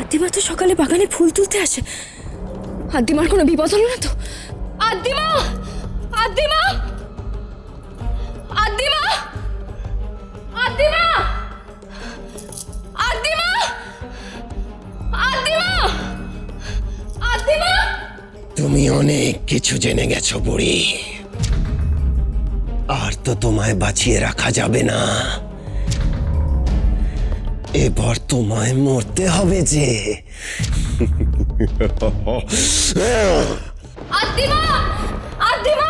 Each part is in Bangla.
আদ্দিমা তো সকালে বাগানে ফুল তুলতে আসে। আদ্দিমার কোনো বিপদ হলো না তো? আদ্দিমা, আদ্দিমা, আদ্দিমা, আদ্দিমা, আদ্দিমা, আদ্দিমা, আদ্দিমা। তুমি অনেক কিছু জেনে গেছো বুড়ি, আর তো তোমায় বাঁচিয়ে রাখা যাবে না। এবার তোমায় মরতে হবে যে। আদ্দিমা, আদ্দিমা,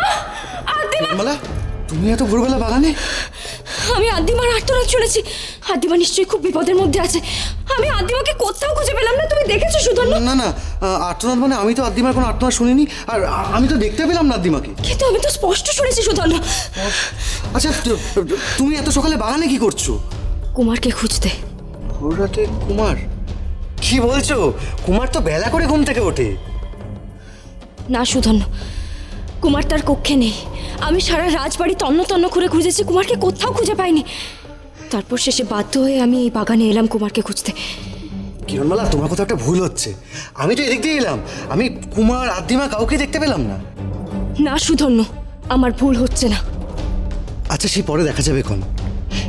আদ্দিমা। মালা, তুমি এত ভোরবেলা বাগানে? আমি আদ্দিমার আর্তনাদ শুনেছি। আদ্দিমা নিশ্চয়ই খুব বিপদের মধ্যে আছে। আমি আদ্দিমাকে কোথাও খুঁজে পেলাম না। তুমি দেখেছো সুধন্য? না না, আর্তনাদ মানে আমি তো আদ্দিমার কোনো আর্তনাদ শুনিনি, আর আমি তো দেখতে পেলাম না আদ্দিমাকে। কিন্তু আমি তো স্পষ্ট শুনেছি সুধন্য। আচ্ছা, তুমি এত সকালে বাগানে কি করছো? কুমারকে খুঁজতে। ভোর রাতে কুমার? কি বলছো? কুমার তো বেলা করে ঘুম থেকে ওঠে। না সুধন্য, কুমার তার কক্ষে নেই। আমি সারা রাজবাড়ি তন্ন তন্ন করে খুঁজেছি, কুমারকে কোথাও খুঁজে পাইনি। তারপর শেষে বাধ্য হয়ে আমি এই বাগানে এলাম কুমারকে খুঁজতে। কিরণমালা, তোমার কথা একটা ভুল হচ্ছে। আমি তো এদিক দিয়ে এলাম, আমি কুমার আদ্দিমা কাউকে দেখতে পেলাম না। না সুধন্য, আমার ভুল হচ্ছে না। আচ্ছা, সে পরে দেখা যাবে এখন।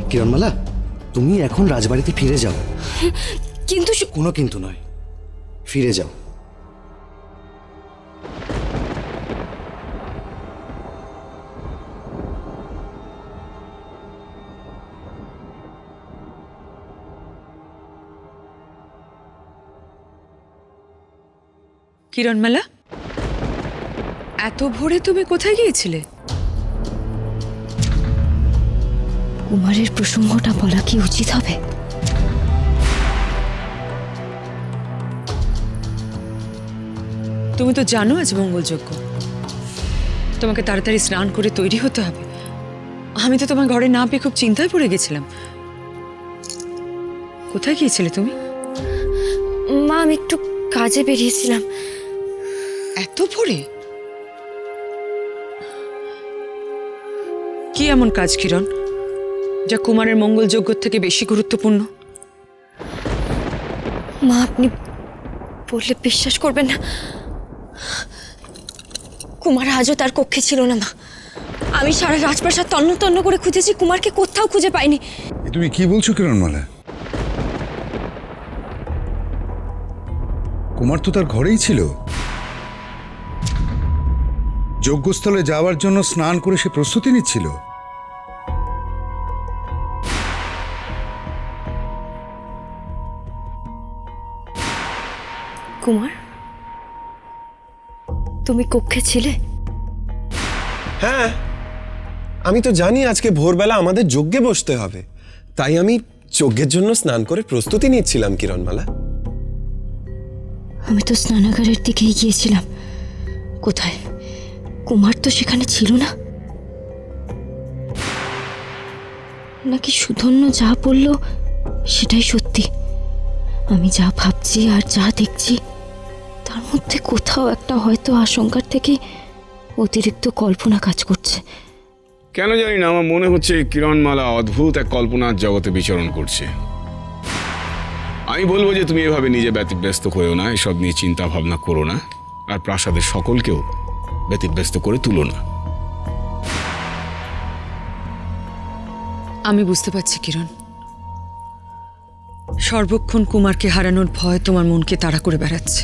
কিরণমালা, তুমি এখন রাজবাড়িতে ফিরে যাও। কিন্তু কোনো কিন্তু নয়, ফিরে যাও। কিরণমালা, এত ভোরে তুমি কোথায় গিয়েছিলে? কুমারের প্রসঙ্গটা বলা কি উচিত হবে? তুমি তো জানো আজ মঙ্গলযজ্ঞ, তোমাকে তাড়াতাড়ি স্নান করে তৈরি হতে হবে। আমি তো তোমার ঘরে না পেয়ে খুব চিন্তায় পড়ে গেছিলাম। কোথায় গিয়েছিলে তুমি? মা, আমি একটু কাজে বেরিয়েছিলাম। এত ভোরে? কি এমন কাজ কিরণ, যা কুমারের মঙ্গলযজ্ঞ থেকে বেশি গুরুত্বপূর্ণ? মা, আপনি বললে বিশ্বাস করবেন না, কুমার আজও তার কক্ষে ছিল না। মা, আমি সারা রাজপ্রাসাদ তন্ন তন্ন করে খুঁজেছি, কুমারকে কোথাও খুঁজে পাইনি। তুমি কি বলছো কিরণমালা? কুমার তো তার ঘরেই ছিল। যজ্ঞস্থলে যাওয়ার জন্য স্নান করে সে প্রস্তুতি নিচ্ছিল। কুমার, তুমি কক্ষে ছিলে? হ্যাঁ, আমি তো জানি আজকে ভোরবেলা আমাদের যজ্ঞে বসতে হবে, তাই আমি যজ্ঞের জন্য স্নান করে প্রস্তুতি নিচ্ছিলাম কিরণমালা। আমি তো স্নানাগারের দিকেই গিয়েছিলাম। কোথায়? কুমার তো সেখানে ছিল না। নাকি সুধন্য যা বলল সেটাই সত্যি? আমি যা ভাবছি আর যা দেখছি তার মধ্যে কোথাও একটা হয়তো আশঙ্কার থেকে অতিরিক্ত কল্পনা কাজ করছে। কেন জানি না, আমার মনে হচ্ছে কিরণমালা অদ্ভুত এক কল্পনার জগতে বিচরণ করছে। আমি বলবো যে তুমি এভাবে নিজে ব্যতিব্যস্ত হয়েও না, এসব নিয়ে চিন্তা ভাবনা করো না, আর প্রাসাদের সকলকেও ব্যতিব্যস্ত করে তুলো না। আমি বুঝতে পারছি কিরণ, সর্বক্ষণ কুমারকে হারানোর ভয় তোমার মনকে তাড়া করে বেড়াচ্ছে।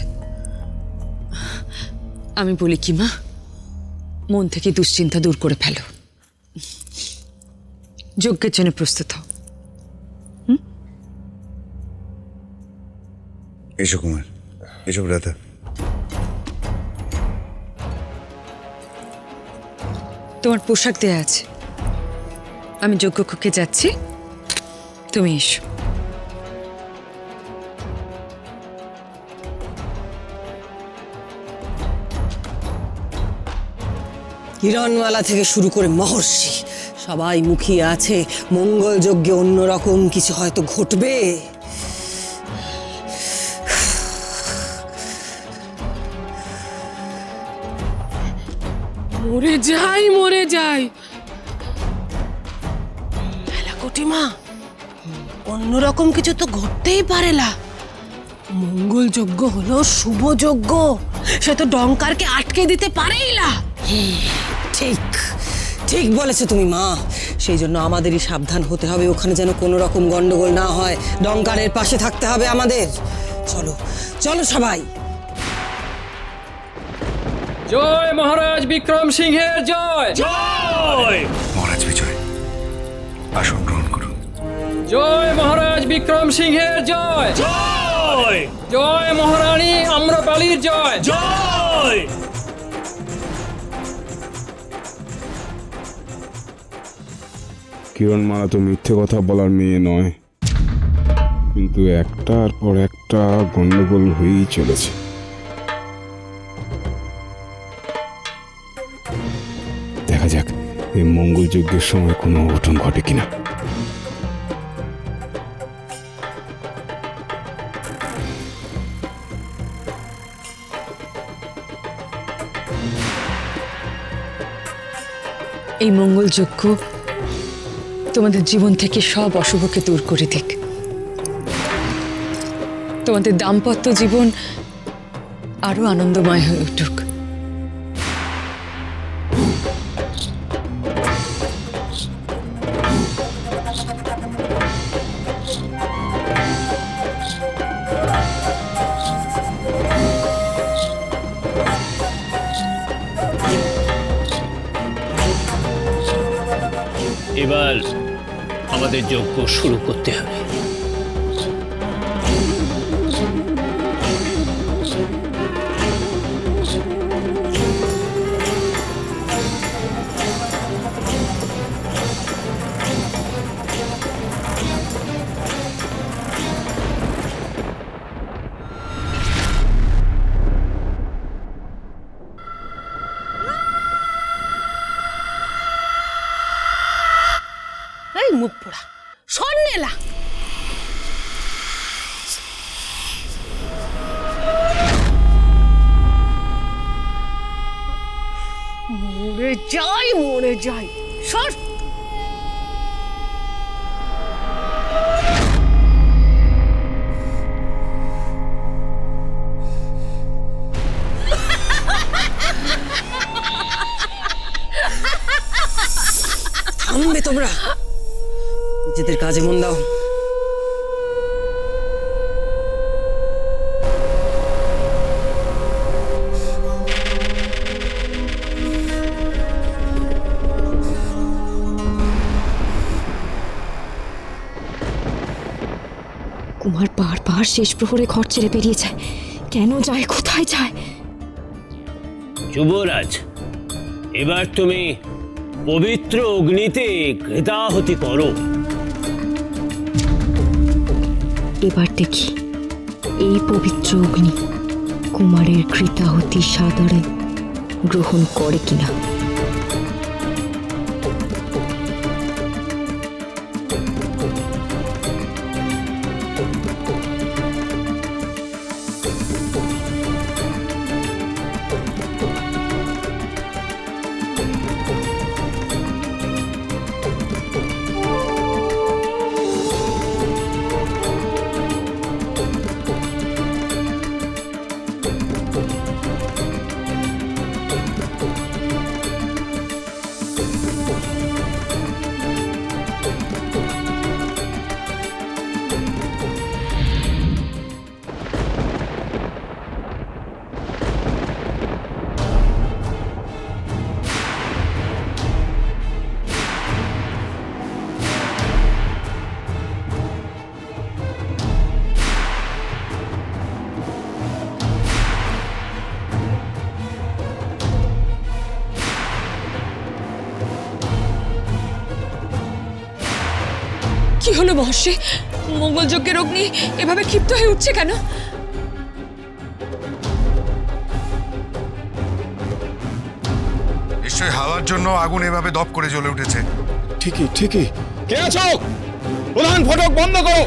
আমি বলি কি মা, মন থেকে দুশ্চিন্তা দূর করে ফেলো, যজ্ঞের জন্য প্রস্তুত হও। এসো কুমার, এসো ভ্রাতা। তোমার পোশাক দেয়া আছে, আমি যজ্ঞকক্ষে যাচ্ছি, তুমি এসো। কিরণমালা থেকে শুরু করে মহর্ষি সবাই মুখিয়ে আছে মঙ্গল যজ্ঞে অন্যরকম কিছু হয়তো ঘটবে। মরে যাই মরে যাই। কোটিমা, অন্যরকম কিছু তো ঘটতেই পারে না। মঙ্গল যজ্ঞ হলো শুভ যজ্ঞ, সে তো ডঙ্কারকে আটকে দিতে পারেই না। ঠিক ঠিক বলেছো তুমি মা, সেই জন্য আমাদেরই সাবধান হতে হবে, ওখানে যেন কোনো রকম গন্ডগোল না হয়। ডঙ্কারের পাশে থাকতে হবে আমাদের। চলো চলো সবাই। জয় মহারাজ বিক্রম সিংহের জয়। জয় মহারাজ বিজয়, আসন গ্রহণ করুন। জয় মহারাজ বিক্রম সিংহের জয়। জয় জয় মহারানী আম্রপালির জয়। জয়। কিরণমালা তো মিথ্যে কথা বলার মেয়ে নয়, কিন্তু একটার পর একটা গন্ডগোল হয়েই চলেছে। দেখা যাক এই মঙ্গল যজ্ঞের সময় কোনো অঘটন ঘটে কিনা। এই মঙ্গল যজ্ঞ তোমাদের জীবন থেকে সব অশুভকে দূর করে দিক, তোমাদের দাম্পত্য জীবন আরো আনন্দময় হয়ে উঠুক। এবার আমাদের যজ্ঞ শুরু করতে হবে। এই মুখ পোড়া সন্নেলা, মরে যাই সর। থামবে তোমরা, নিজেদের কাজে মন দাও। কুমার বারবার শেষ প্রহরে ঘর ছেড়ে বেরিয়ে যায়, কেন যায়, কোথায় যায়? যুবরাজ, এবার তুমি পবিত্র অগ্নিতে ঘৃতাহুতি করো। এবার দেখি এই পবিত্র অগ্নি কুমারের ঘৃতাহুতি সাদরে গ্রহণ করে কিনা। কি হলো মহর্ষি? মঙ্গল যজ্ঞের অগ্নি এভাবে ক্ষিপ্ত হয়ে উঠছে কেন? নিশ্চয়ই হাওয়ার জন্য আগুন এভাবে দপ করে জ্বলে উঠেছে। ঠিকই ঠিকই। কে আছো? প্রধান ফটক বন্ধ করো।